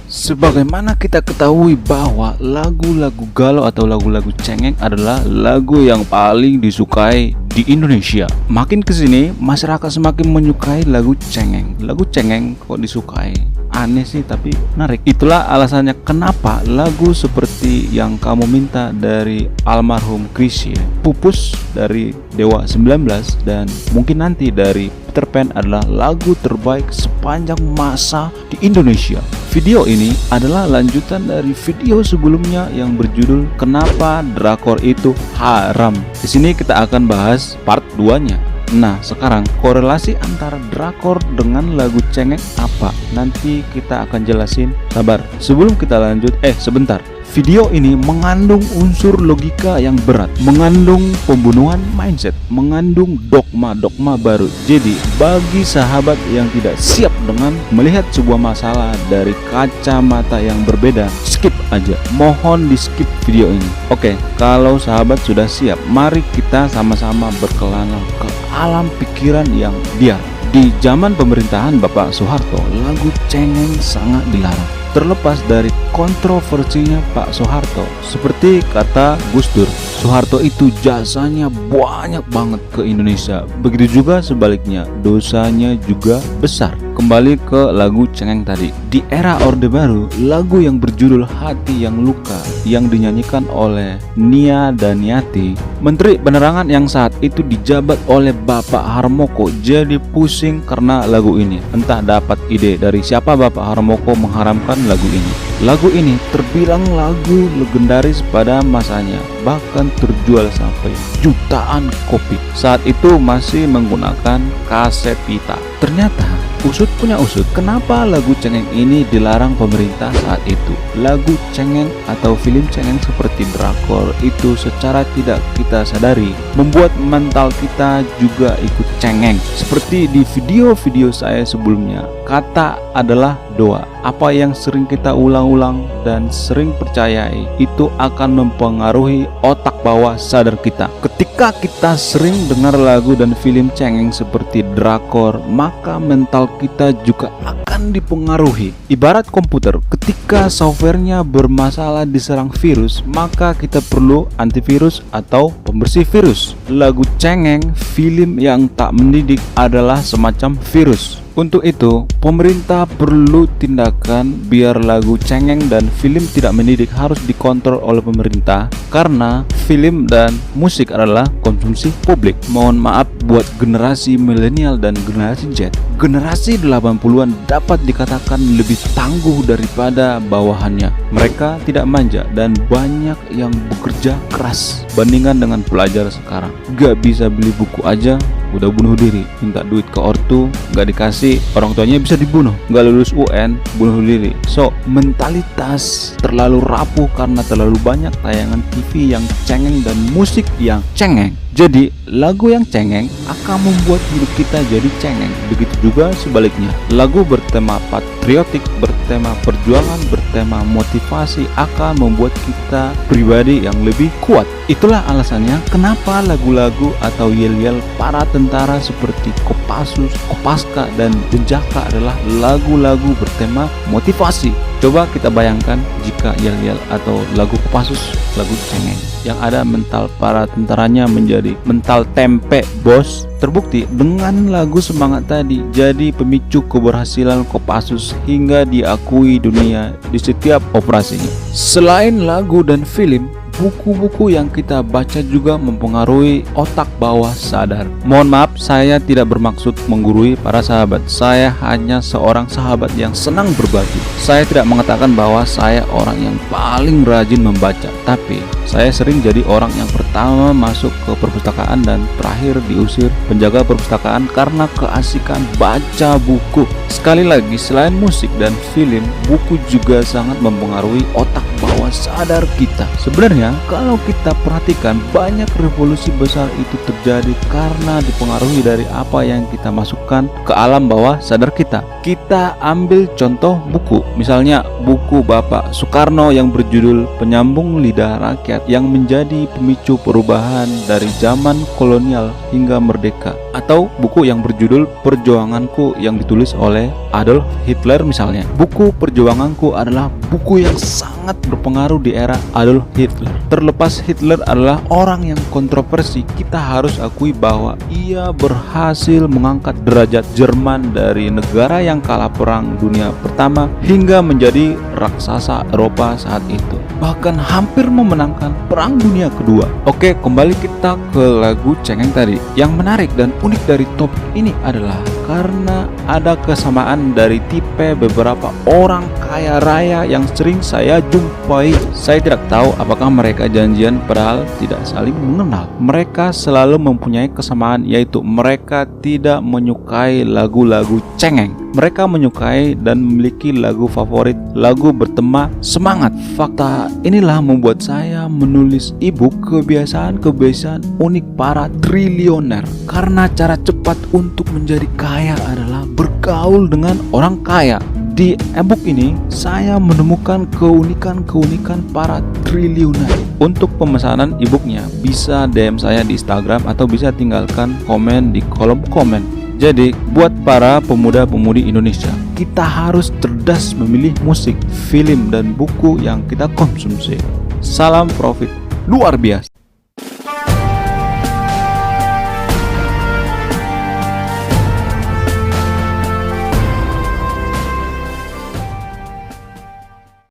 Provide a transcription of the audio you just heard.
Sebagaimana kita ketahui bahwa lagu-lagu galau atau lagu-lagu cengeng adalah lagu yang paling disukai di Indonesia. Makin kesini masyarakat semakin menyukai lagu cengeng. Lagu cengeng kok disukai? Aneh sih tapi menarik. Itulah alasannya kenapa lagu seperti yang kamu minta dari almarhum Chrisye, Pupus dari Dewa 19, dan mungkin nanti dari Peter Pan adalah lagu terbaik sepanjang masa di Indonesia. Video ini adalah lanjutan dari video sebelumnya yang berjudul Kenapa Drakor Itu Haram. Di sini kita akan bahas part 2-nya. Nah, sekarang korelasi antara drakor dengan lagu cengeng apa? Nanti kita akan jelasin. Sabar. Sebelum kita lanjut, sebentar. Video ini mengandung unsur logika yang berat, mengandung pembunuhan mindset, mengandung dogma-dogma baru. Jadi, bagi sahabat yang tidak siap dengan melihat sebuah masalah dari kacamata yang berbeda, skip aja. Mohon di skip video ini. Oke, kalau sahabat sudah siap, mari kita sama-sama berkelana ke alam pikiran yang liar. Di zaman pemerintahan Bapak Soeharto, lagu cengeng sangat dilarang. Terlepas dari kontroversinya Pak Soeharto, seperti kata Gus Dur, Soeharto itu jasanya banyak banget ke Indonesia. Begitu juga sebaliknya, dosanya juga besar. Kembali ke lagu cengeng tadi. Di era Orde Baru, lagu yang berjudul Hati Yang Luka yang dinyanyikan oleh Nia Daniati, Menteri Penerangan yang saat itu dijabat oleh Bapak Harmoko, jadi pusing karena lagu ini. Entah dapat ide dari siapa Bapak Harmoko mengharamkan lagu ini. Lagu ini terbilang lagu legendaris pada masanya, bahkan terjual sampai jutaan kopi. Saat itu masih menggunakan kaset pita. Ternyata usut punya usut, kenapa lagu cengeng ini dilarang pemerintah saat itu? Lagu cengeng atau film cengeng seperti drakor itu secara tidak kita sadari membuat mental kita juga ikut cengeng. Seperti di video-video saya sebelumnya, kata adalah doa. Apa yang sering kita ulang-ulang dan sering percayai itu akan mempengaruhi otak bawah sadar kita. Ketika kita sering dengar lagu dan film cengeng seperti drakor, maka mental kita juga akan dipengaruhi. Ibarat komputer, ketika softwarenya bermasalah diserang virus, maka kita perlu antivirus atau pembersih virus. Lagu cengeng, film yang tak mendidik adalah semacam virus. Untuk itu, pemerintah perlu tindakan biar lagu cengeng dan film tidak mendidik harus dikontrol oleh pemerintah, karena film dan musik adalah konsumsi publik. Mohon maaf buat generasi milenial dan generasi Z. Generasi 80-an dapat dikatakan lebih tangguh daripada bawahannya. Mereka tidak manja dan banyak yang bekerja keras bandingkan dengan pelajar sekarang. Gak bisa beli buku aja udah bunuh diri, minta duit ke ortu gak dikasih, orang tuanya bisa dibunuh. Gak lulus UN, bunuh diri. So, mentalitas terlalu rapuh karena terlalu banyak tayangan TV yang cengeng dan musik yang cengeng. Jadi, lagu yang cengeng akan membuat hidup kita jadi cengeng. Begitu juga sebaliknya. Lagu bertema patriotik, bertema perjuangan, bertema motivasi akan membuat kita pribadi yang lebih kuat. Itulah alasannya kenapa lagu-lagu atau yel-yel para tentara seperti Kopassus, Kopaska, dan Denjaka adalah lagu-lagu bertema motivasi. Coba kita bayangkan jika yel-yel atau lagu Kopassus, lagu cengeng, yang ada mental para tentaranya menjadi mental tempe, bos. Terbukti dengan lagu semangat tadi jadi pemicu keberhasilan Kopassus hingga diakui dunia di setiap operasinya. Selain lagu dan film, buku-buku yang kita baca juga mempengaruhi otak bawah sadar. Mohon maaf, saya tidak bermaksud menggurui para sahabat. Saya hanya seorang sahabat yang senang berbagi. Saya tidak mengatakan bahwa saya orang yang paling rajin membaca, tapi saya sering jadi orang yang pertama masuk ke perpustakaan dan terakhir diusir penjaga perpustakaan karena keasikan baca buku. Sekali lagi, selain musik dan film, buku juga sangat mempengaruhi otak bawah bawah sadar kita. Sebenarnya kalau kita perhatikan, banyak revolusi besar itu terjadi karena dipengaruhi dari apa yang kita masukkan ke alam bawah sadar kita. Kita ambil contoh buku, misalnya buku Bapak Soekarno yang berjudul Penyambung Lidah Rakyat yang menjadi pemicu perubahan dari zaman kolonial hingga merdeka, atau buku yang berjudul Perjuanganku yang ditulis oleh Adolf Hitler misalnya. Buku Perjuanganku adalah buku yang sangat berpengaruh di era Adolf Hitler. Terlepas Hitler adalah orang yang kontroversi, kita harus akui bahwa ia berhasil mengangkat derajat Jerman dari negara yang kalah perang dunia pertama hingga menjadi raksasa Eropa saat itu, bahkan hampir memenangkan perang dunia kedua. Oke, kembali kita ke lagu cengeng tadi. Yang menarik dan unik dari topik ini adalah karena ada kesamaan dari tipe beberapa orang kaya raya yang sering saya jumpai. Saya tidak tahu apakah mereka janjian padahal tidak saling mengenal. Mereka selalu mempunyai kesamaan, yaitu mereka tidak menyukai lagu-lagu cengeng. Mereka menyukai dan memiliki lagu favorit, lagu bertema semangat. Fakta inilah membuat saya menulis e-book kebiasaan-kebiasaan unik para triliuner. Karena cara cepat untuk menjadi kaya adalah bergaul dengan orang kaya. Di e-book ini saya menemukan keunikan-keunikan para triliuner. Untuk pemesanan e-booknya bisa DM saya di Instagram atau bisa tinggalkan komen di kolom komen. Jadi buat para pemuda-pemudi Indonesia, kita harus cerdas memilih musik, film, dan buku yang kita konsumsi. Salam profit luar biasa.